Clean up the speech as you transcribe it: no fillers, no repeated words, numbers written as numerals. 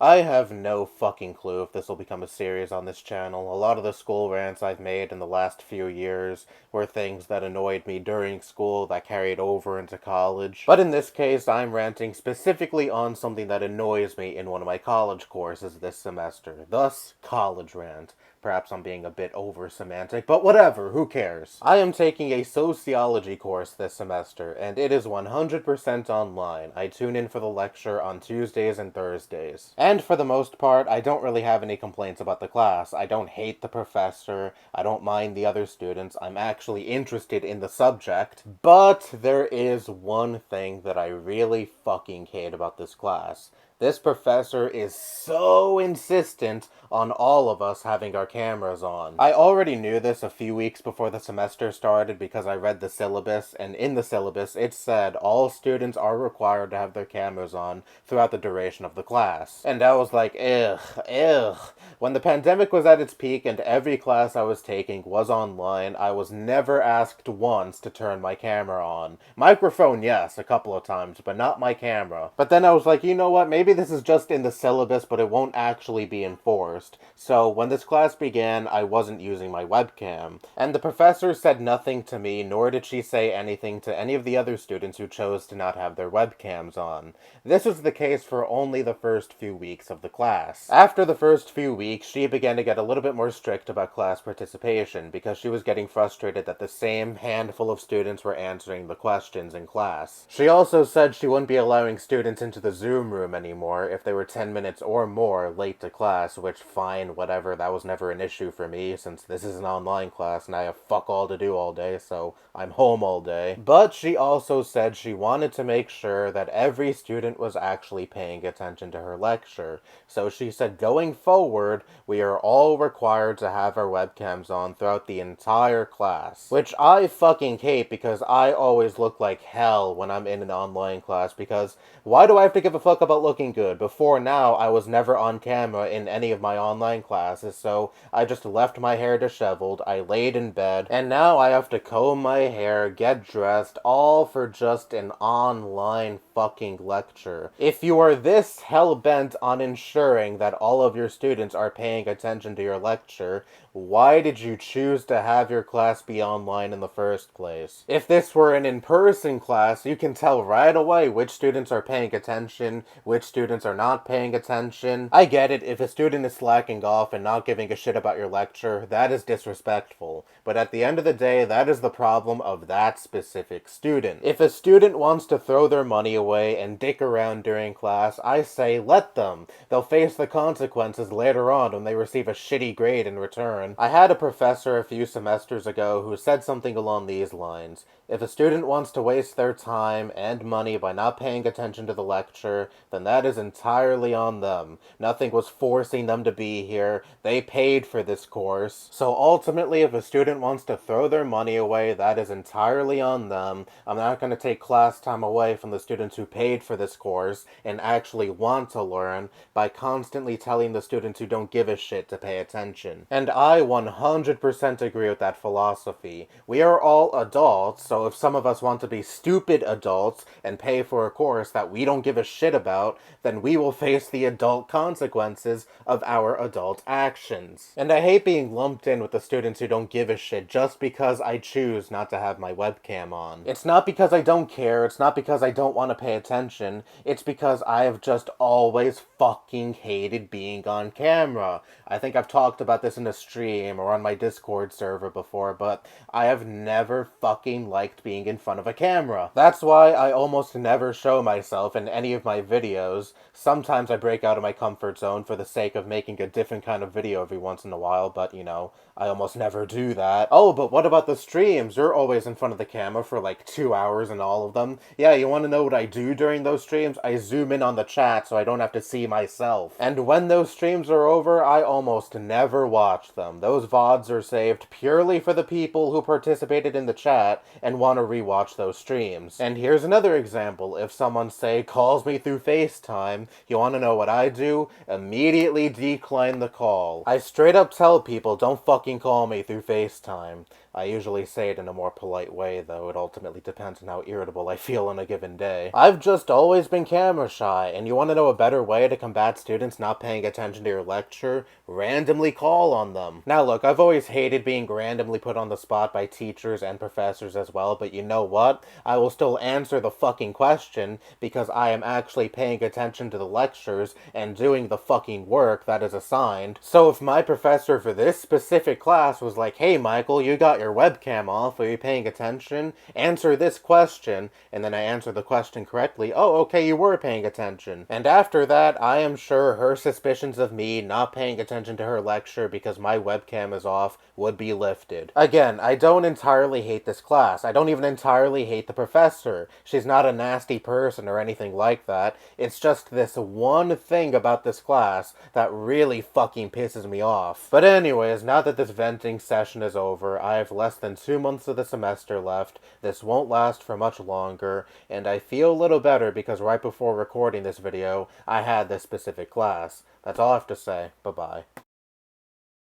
I have no fucking clue if this will become a series on this channel. A lot of the school rants I've made in the last few years were things that annoyed me during school that carried over into college. But in this case, I'm ranting specifically on something that annoys me in one of my college courses this semester. Thus, College Rant. Perhaps I'm being a bit over-semantic, but whatever, who cares? I am taking a sociology course this semester, and it is 100% online. I tune in for the lecture on Tuesdays and Thursdays. And for the most part, I don't really have any complaints about the class. I don't hate the professor, I don't mind the other students, I'm actually interested in the subject. But there is one thing that I really fucking hate about this class. This professor is so insistent on all of us having our cameras on. I already knew this a few weeks before the semester started because I read the syllabus, and in the syllabus it said all students are required to have their cameras on throughout the duration of the class. And I was like, ugh, ugh. When the pandemic was at its peak and every class I was taking was online, I was never asked once to turn my camera on. Microphone, yes, a couple of times, but not my camera. But then I was like, you know what, maybe this is just in the syllabus, but it won't actually be enforced. So when this class began, I wasn't using my webcam. And the professor said nothing to me, nor did she say anything to any of the other students who chose to not have their webcams on. This was the case for only the first few weeks of the class. After the first few weeks, she began to get a little bit more strict about class participation, because she was getting frustrated that the same handful of students were answering the questions in class. She also said she wouldn't be allowing students into the Zoom room anymore if they were 10 minutes or more late to class, which fine, whatever, that was never an issue for me since this is an online class and I have fuck all to do all day, so I'm home all day. But she also said she wanted to make sure that every student was actually paying attention to her lecture. So she said going forward, we are all required to have our webcams on throughout the entire class. Which I fucking hate because I always look like hell when I'm in an online class, because why do I have to give a fuck about looking good? Before now, I was never on camera in any of my online classes, so I just left my hair disheveled, I laid in bed, and now I have to comb my hair, get dressed, all for just an online fucking lecture. If you are this hell-bent on ensuring that all of your students are paying attention to your lecture, why did you choose to have your class be online in the first place? If this were an in-person class, you can tell right away which students are paying attention, which students are not paying attention. I get it, if a student is slacking off and not giving a shit about your lecture, that is disrespectful. But at the end of the day, that is the problem of that specific student. If a student wants to throw their money away and dick around during class, I say let them. They'll face the consequences later on when they receive a shitty grade in return. I had a professor a few semesters ago who said something along these lines. If a student wants to waste their time and money by not paying attention to the lecture, then that is entirely on them. Nothing was forcing them to be here. They paid for this course. So ultimately, if a student wants to throw their money away, that is entirely on them. I'm not going to take class time away from the students who paid for this course and actually want to learn by constantly telling the students who don't give a shit to pay attention. And I 100% agree with that philosophy. We are all adults, so if some of us want to be stupid adults and pay for a course that we don't give a shit about, then we will face the adult consequences of our adult actions. And I hate being lumped in with the students who don't give a shit just because I choose not to have my webcam on. It's not because I don't care, it's not because I don't want to pay attention, it's because I have just always fucking hated being on camera. I think I've talked about this in a stream or on my Discord server before, but I have never fucking liked being in front of a camera. That's why I almost never show myself in any of my videos. Sometimes I break out of my comfort zone for the sake of making a different kind of video every once in a while, but you know, I almost never do that. Oh, but what about the streams? You're always in front of the camera for like 2 hours in all of them. Yeah, you want to know what I do during those streams? I zoom in on the chat so I don't have to see myself. And when those streams are over, I almost never watch them. Those VODs are saved purely for the people who participated in the chat and want to rewatch those streams. And here's another example. If someone, say, calls me through FaceTime, you want to know what I do? Immediately decline the call. I straight up tell people, don't fucking call me through FaceTime. I usually say it in a more polite way, though it ultimately depends on how irritable I feel on a given day. I've just always been camera shy, and you want to know a better way to combat students not paying attention to your lecture? Randomly call on them. Now look, I've always hated being randomly put on the spot by teachers and professors as well, but you know what? I will still answer the fucking question because I am actually paying attention to the lectures and doing the fucking work that is assigned. So if my professor for this specific class was like, hey Michael, you got your webcam off, are you paying attention? Answer this question, and then I answer the question correctly, oh okay, you were paying attention. And after that, I am sure her suspicions of me not paying attention to her lecture because my webcam is off would be lifted. Again, I don't entirely hate this class. I don't even entirely hate the professor. She's not a nasty person or anything like that. It's just this one thing about this class that really fucking pisses me off. But anyways, now that this venting session is over, I have less than 2 months of the semester left. This won't last for much longer, and I feel a little better because right before recording this video, I had this specific class. That's all I have to say. Bye-bye.